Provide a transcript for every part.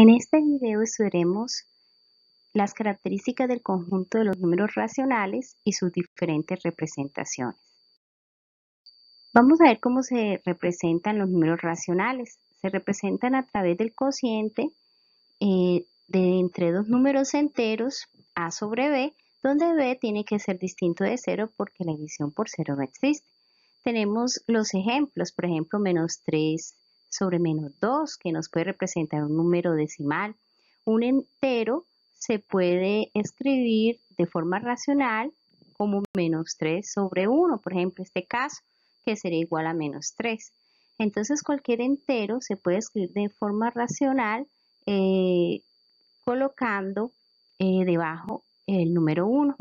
En este video estudiaremos las características del conjunto de los números racionales y sus diferentes representaciones. Vamos a ver cómo se representan los números racionales. Se representan a través del cociente de entre dos números enteros, a sobre b, donde b tiene que ser distinto de 0 porque la división por 0 no existe. Tenemos los ejemplos, por ejemplo, menos 3 sobre menos 2, que nos puede representar un número decimal. Un entero se puede escribir de forma racional como menos 3 sobre 1, por ejemplo, este caso, que sería igual a menos 3. Entonces, cualquier entero se puede escribir de forma racional colocando debajo el número 1.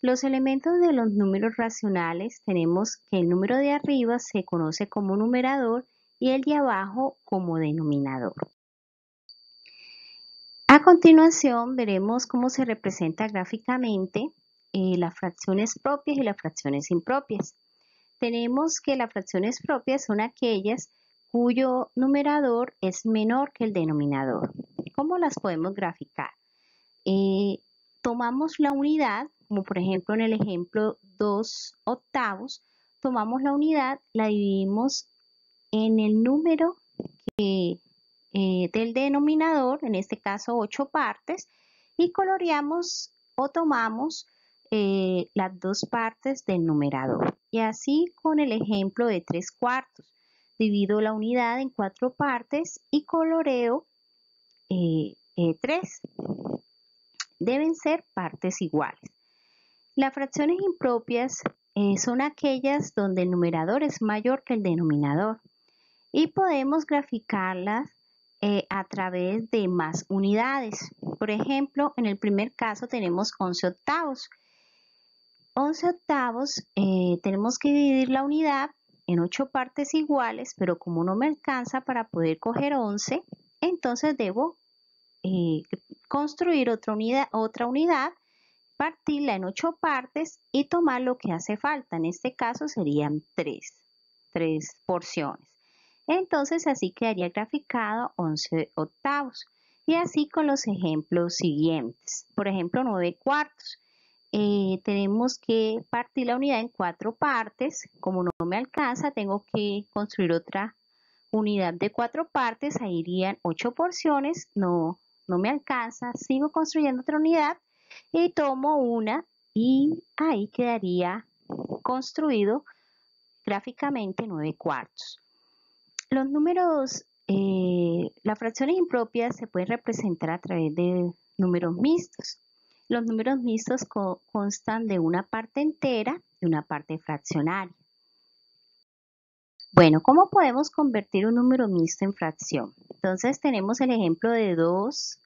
Los elementos de los números racionales tenemos que el número de arriba se conoce como numerador y el de abajo como denominador. A continuación veremos cómo se representa gráficamente las fracciones propias y las fracciones impropias. Tenemos que las fracciones propias son aquellas cuyo numerador es menor que el denominador. ¿Cómo las podemos graficar? Tomamos la unidad, como por ejemplo en el ejemplo 2/8, tomamos la unidad, la dividimos en el número del denominador, en este caso 8 partes, y coloreamos o tomamos las dos partes del numerador. Y así con el ejemplo de 3/4, divido la unidad en 4 partes y coloreo 3. Deben ser partes iguales. Las fracciones impropias son aquellas donde el numerador es mayor que el denominador y podemos graficarlas a través de más unidades. Por ejemplo, en el primer caso tenemos 11/8. 11/8 tenemos que dividir la unidad en 8 partes iguales, pero como no me alcanza para poder coger 11, entonces debo construir otra unidad, partirla en 8 partes y tomar lo que hace falta. En este caso serían 3 porciones. Entonces así quedaría graficado 11/8. Y así con los ejemplos siguientes. Por ejemplo, 9/4. Tenemos que partir la unidad en 4 partes. Como no me alcanza, tengo que construir otra unidad de 4 partes. Ahí irían 8 porciones. No me alcanza. Sigo construyendo otra unidad y tomo una y ahí quedaría construido gráficamente 9/4. Los números, las fracciones impropias se pueden representar a través de números mixtos. Los números mixtos constan de una parte entera y una parte fraccionaria. Bueno, ¿cómo podemos convertir un número mixto en fracción? Entonces tenemos el ejemplo de 2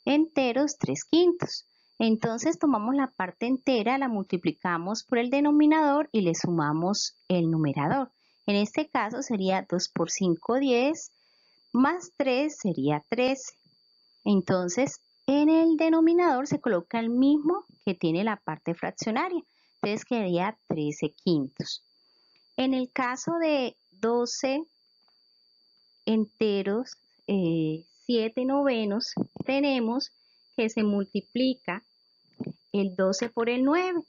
enteros 3/5. Entonces tomamos la parte entera, la multiplicamos por el denominador y le sumamos el numerador. En este caso sería 2 por 5, 10, más 3 sería 13. Entonces en el denominador se coloca el mismo que tiene la parte fraccionaria. Entonces quedaría 13/5. En el caso de 12 enteros 7/9, tenemos que se multiplica el 12 por el 9,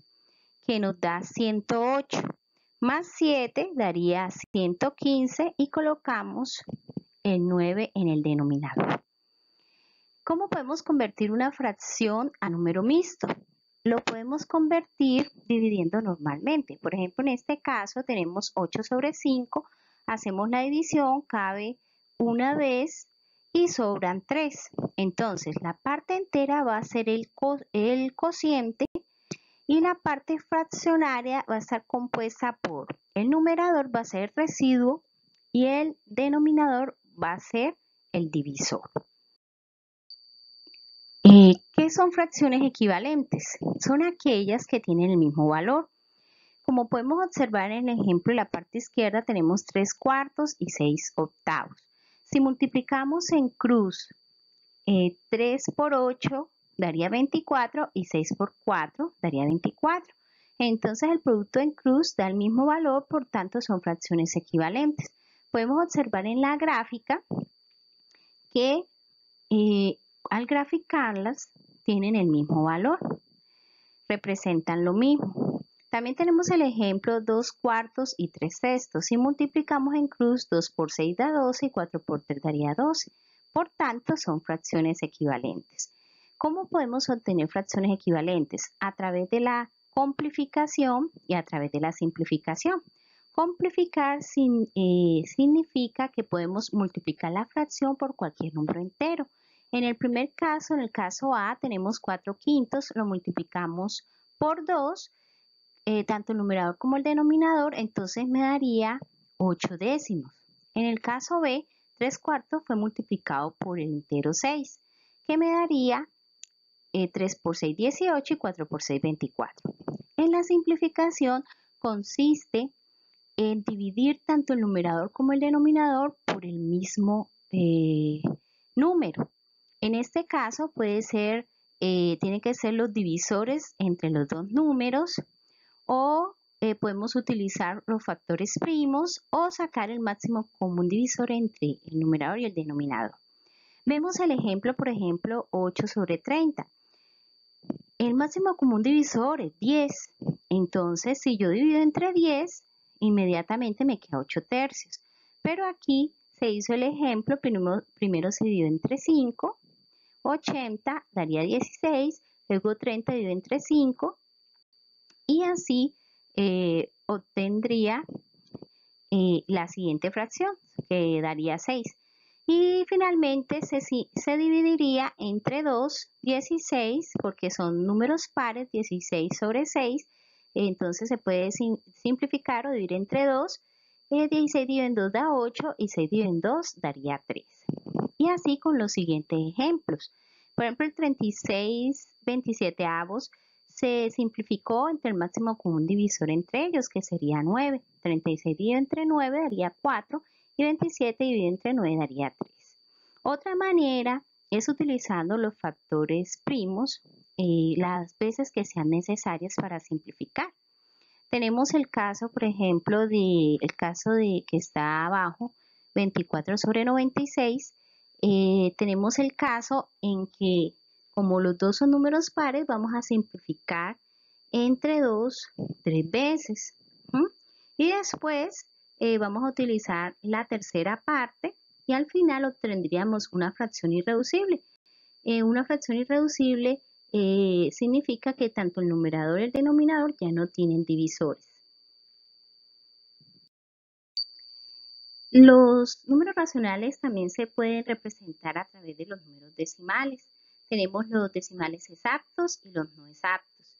que nos da 108, más 7 daría 115 y colocamos el 9 en el denominador. ¿Cómo podemos convertir una fracción a número mixto? Lo podemos convertir dividiendo normalmente. Por ejemplo, en este caso tenemos 8 sobre 5, hacemos la división, cabe una vez y sobran 3. Entonces, la parte entera va a ser el cociente y la parte fraccionaria va a estar compuesta por el numerador va a ser el residuo y el denominador va a ser el divisor. ¿Qué son fracciones equivalentes? Son aquellas que tienen el mismo valor. Como podemos observar en el ejemplo de la parte izquierda tenemos 3/4 y 6/8. Si multiplicamos en cruz 3 por 8 daría 24 y 6 por 4 daría 24. Entonces el producto en cruz da el mismo valor, por tanto son fracciones equivalentes. Podemos observar en la gráfica que al graficarlas tienen el mismo valor, representan lo mismo. También tenemos el ejemplo 2 cuartos y 3 sextos. Si multiplicamos en cruz, 2 por 6 da 12 y 4 por 3 daría 12. Por tanto, son fracciones equivalentes. ¿Cómo podemos obtener fracciones equivalentes? A través de la complificación y a través de la simplificación. Complificar significa que podemos multiplicar la fracción por cualquier número entero. En el primer caso, en el caso A, tenemos 4 quintos, lo multiplicamos por 2, tanto el numerador como el denominador, entonces me daría 8 décimos. En el caso B, 3 cuartos fue multiplicado por el entero 6, que me daría 3 por 6, 18 y 4 por 6, 24. En la simplificación consiste en dividir tanto el numerador como el denominador por el mismo número. En este caso puede ser, tienen que ser los divisores entre los dos números o podemos utilizar los factores primos o sacar el máximo común divisor entre el numerador y el denominador. Vemos el ejemplo, por ejemplo, 8 sobre 30. El máximo común divisor es 10. Entonces, si yo divido entre 10, inmediatamente me queda 8 tercios. Pero aquí se hizo el ejemplo, primero se dividió entre 5, 80 daría 16, luego 30 dividido entre 5 y así obtendría la siguiente fracción, que daría 6. Y finalmente se dividiría entre 2, 16, porque son números pares, 16 sobre 6. Entonces se puede simplificar o dividir entre 2. 16 dividido en 2 da 8 y 6 dividido en 2 daría 3. Y así con los siguientes ejemplos. Por ejemplo, el 36 27avos se simplificó entre el máximo común divisor entre ellos, que sería 9. 36 dividido entre 9 daría 4 y 27 dividido entre 9 daría 3. Otra manera es utilizando los factores primos las veces que sean necesarias para simplificar. Tenemos el caso, por ejemplo, el caso de que está abajo, 24 sobre 96. Tenemos el caso en que como los dos son números pares, vamos a simplificar entre 2 3 veces. Y después vamos a utilizar la tercera parte y al final obtendríamos una fracción irreducible. Una fracción irreducible significa que tanto el numerador y el denominador ya no tienen divisores. Los números racionales también se pueden representar a través de los números decimales. Tenemos los decimales exactos y los no exactos.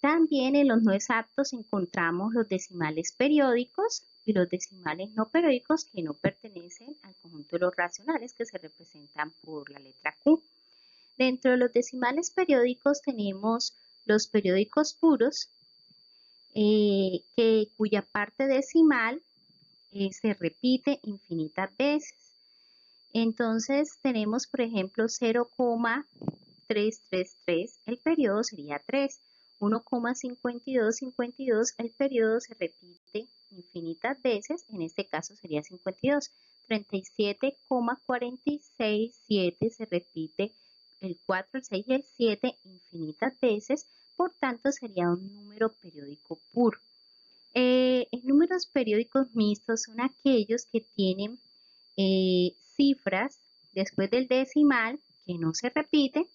También en los no exactos encontramos los decimales periódicos y los decimales no periódicos que no pertenecen al conjunto de los racionales que se representan por la letra Q. Dentro de los decimales periódicos tenemos los periódicos puros, cuya parte decimal se repite infinitas veces. Entonces tenemos, por ejemplo, 0,333, el periodo sería 3. 1,5252, el periodo se repite infinitas veces, en este caso sería 52. 37,467 se repite el 4, el 6 y el 7 infinitas veces, por tanto sería un número periódico puro. Números periódicos mixtos son aquellos que tienen cifras después del decimal que no se repiten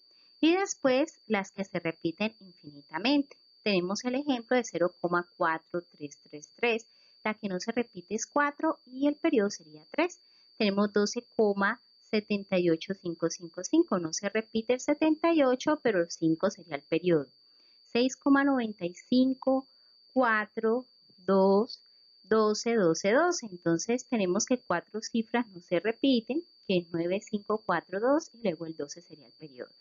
y después las que se repiten infinitamente. Tenemos el ejemplo de 0,4333. La que no se repite es 4 y el periodo sería 3. Tenemos 12,78555. No se repite el 78, pero el 5 sería el periodo. 6,95, 2, 12, 12, 12. Entonces tenemos que 4 cifras no se repiten, que es 9, 5, 4, 2 y luego el 12 sería el periodo.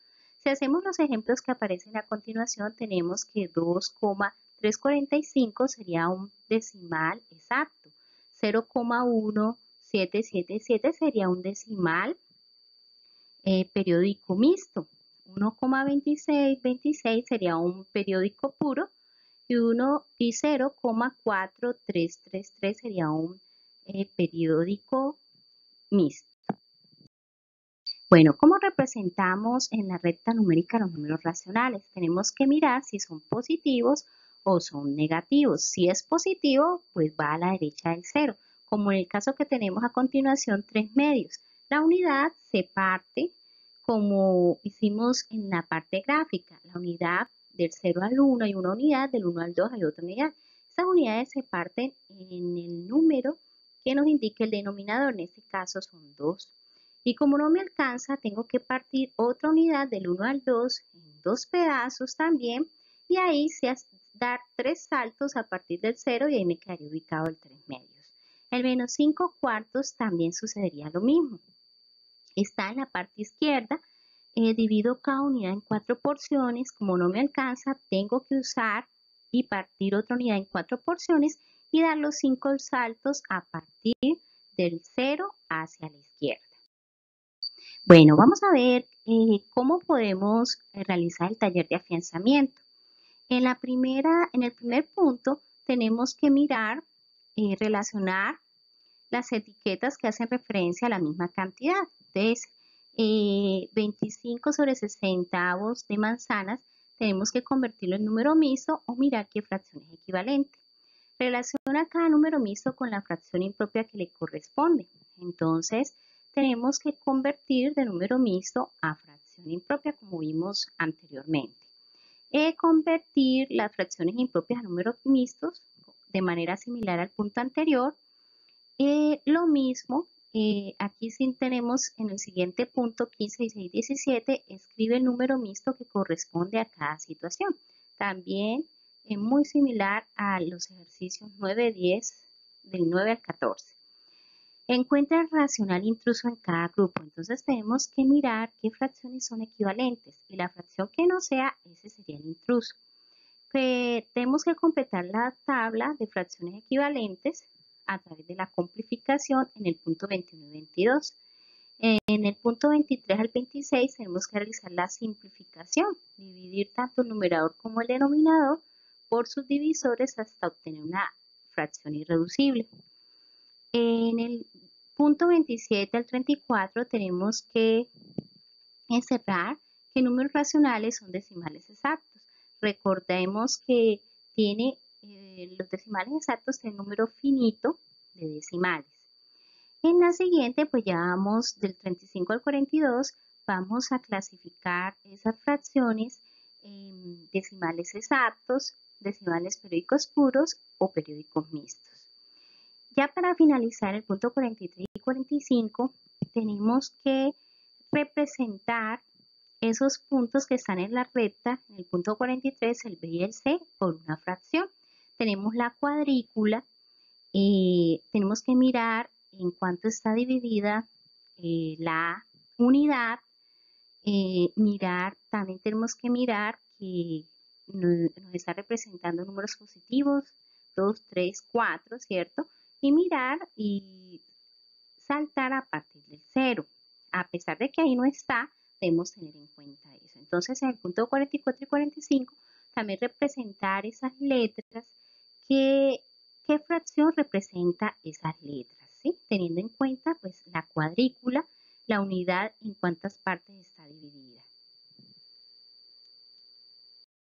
Si hacemos los ejemplos que aparecen a continuación, tenemos que 2,345 sería un decimal exacto. 0,1777 sería un decimal periódico mixto. 1,2626 sería un periódico puro y 0,4333 sería un periódico mixto. Bueno, ¿cómo representamos en la recta numérica los números racionales? Tenemos que mirar si son positivos o son negativos. Si es positivo, pues va a la derecha del cero, como en el caso que tenemos a continuación, 3 medios. La unidad se parte como hicimos en la parte gráfica. La unidad del 0 al 1 hay una unidad, del 1 al 2 hay otra unidad. Estas unidades se parten en el número que nos indique el denominador, en este caso son 2. Y como no me alcanza, tengo que partir otra unidad del 1 al 2 en 2 pedazos también, y ahí se dar 3 saltos a partir del 0 y ahí me quedaría ubicado el 3 medios. El menos 5 cuartos también sucedería lo mismo. Está en la parte izquierda, divido cada unidad en 4 porciones, como no me alcanza, tengo que usar y partir otra unidad en 4 porciones y dar los 5 saltos a partir del 0 hacia la izquierda. Bueno, vamos a ver cómo podemos realizar el taller de afianzamiento. En el primer punto tenemos que mirar, relacionar las etiquetas que hacen referencia a la misma cantidad. Entonces, 25 sobre 60 de manzanas tenemos que convertirlo en número mixto o mirar qué fracción es equivalente. Relaciona cada número mixto con la fracción impropia que le corresponde. Entonces, tenemos que convertir de número mixto a fracción impropia, como vimos anteriormente. Convertir las fracciones impropias a números mixtos de manera similar al punto anterior. Lo mismo, aquí sí tenemos en el siguiente punto 15, 16, 17, escribe el número mixto que corresponde a cada situación. También es muy similar a los ejercicios 9, 10, del 9 al 14. Encuentra el racional intruso en cada grupo. Entonces tenemos que mirar qué fracciones son equivalentes y la fracción que no sea, ese sería el intruso. Tenemos que completar la tabla de fracciones equivalentes a través de la simplificación en el punto 21 y 22. En el punto 23 al 26 tenemos que realizar la simplificación, dividir tanto el numerador como el denominador por sus divisores hasta obtener una fracción irreducible. En el punto 27 al 34 tenemos que encerrar que números racionales son decimales exactos. Recordemos que los decimales exactos tienen un número finito de decimales. En la siguiente, pues ya vamos del 35 al 42, vamos a clasificar esas fracciones en decimales exactos, decimales periódicos puros o periódicos mixtos. Ya para finalizar el punto 43 y 45, tenemos que representar esos puntos que están en la recta, en el punto 43, el B y el C, por una fracción. Tenemos la cuadrícula, tenemos que mirar en cuánto está dividida la unidad, también tenemos que mirar que nos está representando números positivos, 2, 3, 4, ¿cierto? Y mirar y saltar a partir del 0. A pesar de que ahí no está, debemos tener en cuenta eso. Entonces, en el punto 44 y 45, también representar esas letras, qué fracción representa esas letras, ¿sí? Teniendo en cuenta, pues, la cuadrícula, la unidad, en cuántas partes está dividida.